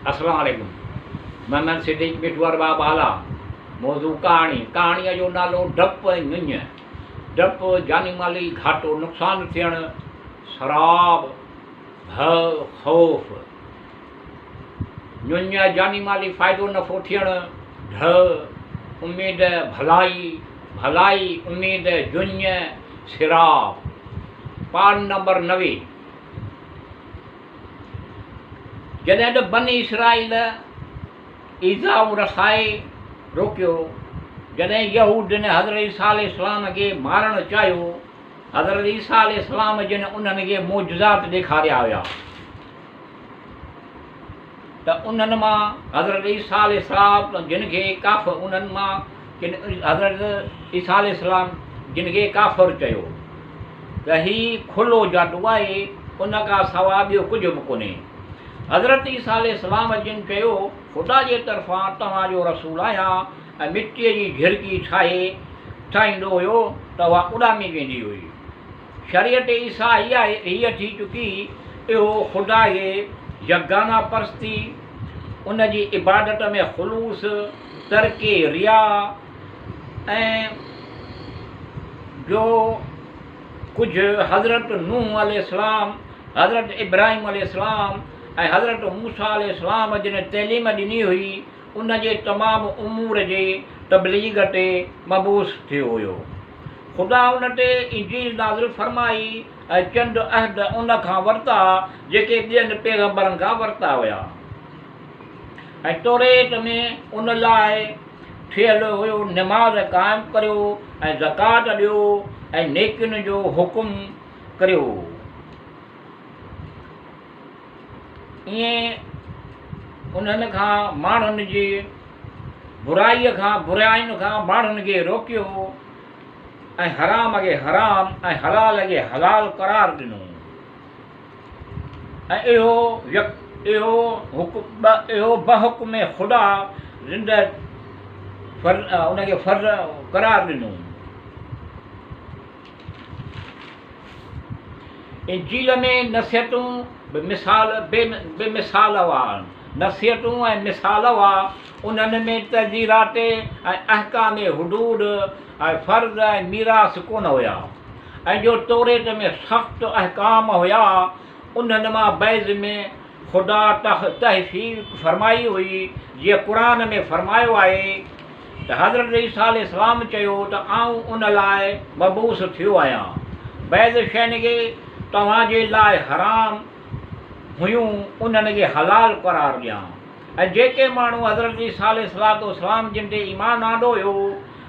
अस्सलाम वालेकुम। मैं सिद्दीक बिटवर बाब आला। मौजू कहाणीअ जो नालो डप ऐं नुञ। डप जानी माली घाटो नुक़सान थियणु, शराब भउ ख़ौफ़। नुञ जानी माली फ़ाइदो नफ़ो थियणु, ढ उम्मीद भलाई, भलाई उम्मीद जुञ सिराब। पान नंबर 90। जॾहिं त बनी इसराइल ईज़ाउ रसाए रोकियो, जॾहिं यहूद ने हज़रत ईसा अलैहिस्सलाम खे मारणु चाहियो, हज़रत ईसा अलैहिस्सलाम जिन उन्हनि खे मोजज़ात ॾेखारिया हुआ, त उन्हनि मां हज़रत ईसा अलैहिस्सलाम जिन खे काफ़िर, उन्हनि मां हज़रत ईसा अलैहिस्सलाम जिन खे काफ़िर चयो, त हीउ खुलो जादू आहे, उन खां सवाइ ॿियो कुझु बि कोन्हे। हज़रत ईसा अलैहिस्सलाम जिन चयो, ख़ुदा जे तरफ़ां तव्हांजो रसूल आहियां, ऐं मिटीअ जी झिरकी ठाहींदो हुयो त उहा उॾामी वेंदी हुई। शरीयत ईसा हीअ थी चुकी, इहो ख़ुदा खे यगाना परस्ती, उन जी इबादत में ख़ुलूस, तरके रिया ऐं जो कुझु हज़रत नूह अलैहिस्सलाम, हज़रत इब्राहिम अलैहिस्सलाम ऐं हज़रत मूसा अलैहिस्सलाम जिन तइलीम ॾिनी हुई, उन जे तमामु उमूर जे तबलीग ते मबूस थियो हुयो। ख़ुदा उन ते इंजील नाज़िल फरमाई ऐं चंद अहद उन खां वरिता जेके ॿियनि पैगंबरनि खां वरिता हुया, ऐं तौरेत में उन लाइ थियलु हुयो निमाज़ क़ाइमु करियो ऐं ज़कात ॾियो ऐं नेकियुनि जो हुकुम करियो। ईअं उन्हनि खां माण्हुनि जी बुराइयुनि खां माण्हुनि खे रोकियो ऐं हराम खे हराम ऐं हलाल खे हलाल करार ॾिनो। ऐं इहो बहुकुम ख़ुदा उनखे फ़र्ज़ करार ॾिनो। इंजील में नसीहतूं बेमिसाल हुआ, नसीहतूं ऐं मिसाल हुआ। उन्हनि में तज़ीरात ऐं अहकाम हुदूद ऐं फ़र्ज़ ऐं मीरास कोन हुया, ऐं जो तौरेत में सख़्तु अहकाम हुया, उन्हनि मां बैज़ में ख़ुदा तहफ़ीज़ फरमाई हुई। जीअं क़ुरान में फरमायो आहे त हज़रत ईसा अलैहिस्सलाम चयो त आऊं उन लाइ मबूस थियो आहियां, बैज़ शयुनि खे तव्हांजे लाइ हराम हुयूं उन्हनि खे हलाल करार ॾियां। ऐं जेके माण्हू हज़रत ईसा अलैहिस्सलाम जिन ते ईमान आंदो हुयो,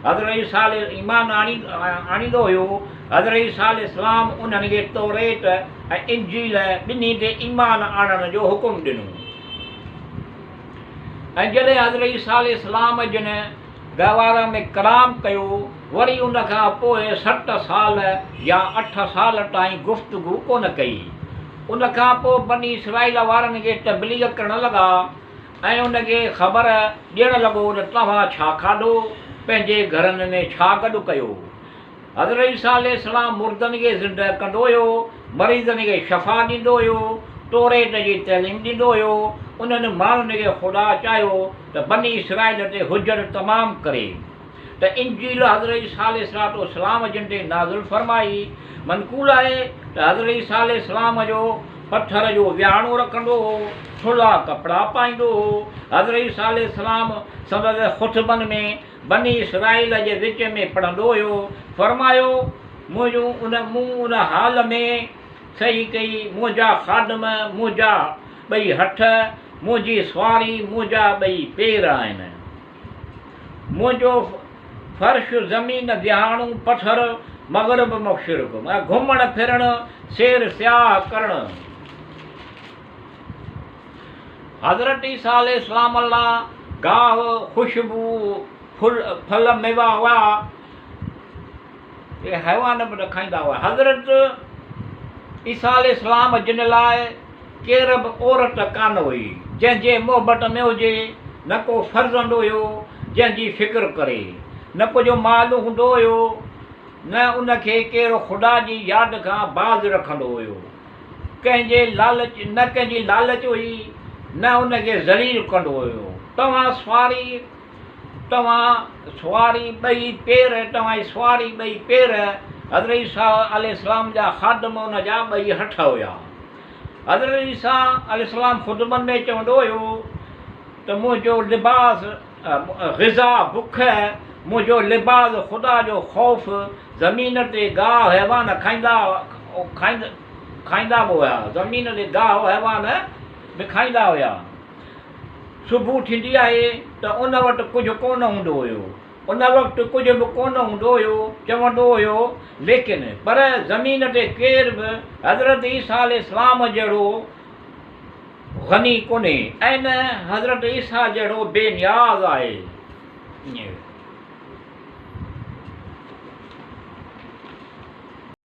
हज़रत ईसा ईमान आणींदो हुयो, हज़रत ईसा अलैहिस्सलाम उन्हनि खे तौरेत ऐं इंजील ॿिन्ही ते ईमान आणण जो हुकुम ॾिनो। ऐं जॾहिं हज़रत ईसा अलैहिस्सलाम जिन गहवारा में कलाम कयो, वरी उन खां पोइ 7 साल या 8 साल ताईं गुफ़्तगू कोन कई। उन खां पोइ बनी इसराइल वारनि खे तबलीग करणु लॻा ऐं उनखे ख़बर ॾियणु लॻो त तव्हां छा खाधो, पंहिंजे घरनि में छा गॾु कयो। हज़रत ईसा अलैहिस्सलाम मुर्दनि खे ज़िंदा कंदो हुयो, मरीज़नि खे शफ़ा ॾींदो हुयो, तौरेत जी तइलीम ॾींदो हुयो। उन्हनि माण्हुनि खे ख़ुदा चाहियो त बनी इसराइल ते हुजत तमामु करे, त इंजील हज़रत ईसा अलैहिस्सलाम जिन ते नाज़िल फरमाई मनक़ूल आहे त हज़रत ईसा अलैहिस्सलाम जो पथर जो विहाणो रखंदो हो, थुल्हा कपिड़ा पाईंदो हो। हज़रत ईसा अलैहिस्सलाम संदसि ख़ुतबनि में बनी इसराइल जे विच में पढ़ंदो हुयो, फरमायो मूं उन हाल में सही कई, मुंहिंजा ख़ादम मुंहिंजा ॿई हथ, मुंहिंजी सुवारी मुंहिंजा ॿई पेर आहिनि, मुंहिंजो फ़र्श ज़मीन विहाणो पथर मग़रिब मशरिक़, ऐं घुमणु फिरणु सैर सियाह करणु। हज़रत ईसा अलैहिस्सलाम लाइ गाह ख़ुशबू फल मेवा हुआ, हैवान बि न खाईंदा हुआ। हज़रत ईसा अलैहिस्सलाम जिन लाइ केर बि औरत कान हुई जंहिंजे मोहबत में हुजे, न को फ़र्ज़ंद हुयो जंहिंजी फ़िक्र करे, न कुझु माल हूंदो हुयो, न उनखे केरु ख़ुदा जी यादि खां बाज़ रखंदो हुयो। कंहिंजे लालच न कंहिंजी लालच हुई, न उनखे ज़लील कंदो हुयो। तव्हां सुवारी ॿई पेर, तव्हांजी सुवारी ॿई पेर हज़रत ईसा अलैहिस्सलाम जा ख़ादम उन जा ॿई हथ हुया। हज़रत ईसा अलैहिस्सलाम ख़ुतबनि में चवंदो हुयो त मुंहिंजो लिबास ग़िज़ा बुख, मुंहिंजो लिबास ख़ुदा जो ख़ौफ़। ज़मीन ते गाह हैवान खाईंदा बि हुया, ज़मीन ते गाह हैवान बि खाईंदा हुया। सुबुह थींदी आहे त उन वटि कुझु कोन हूंदो हुयो, उन वक़्तु कुझु बि कोन हूंदो हुयो। चवंदो हुयो लेकिन पर ज़मीन ते केर बि हज़रत ईसा अलैहिस्सलाम जहिड़ो ग़नी कोन्हे ऐं न हज़रत ईसा जहिड़ो बेनियाज़ आहे।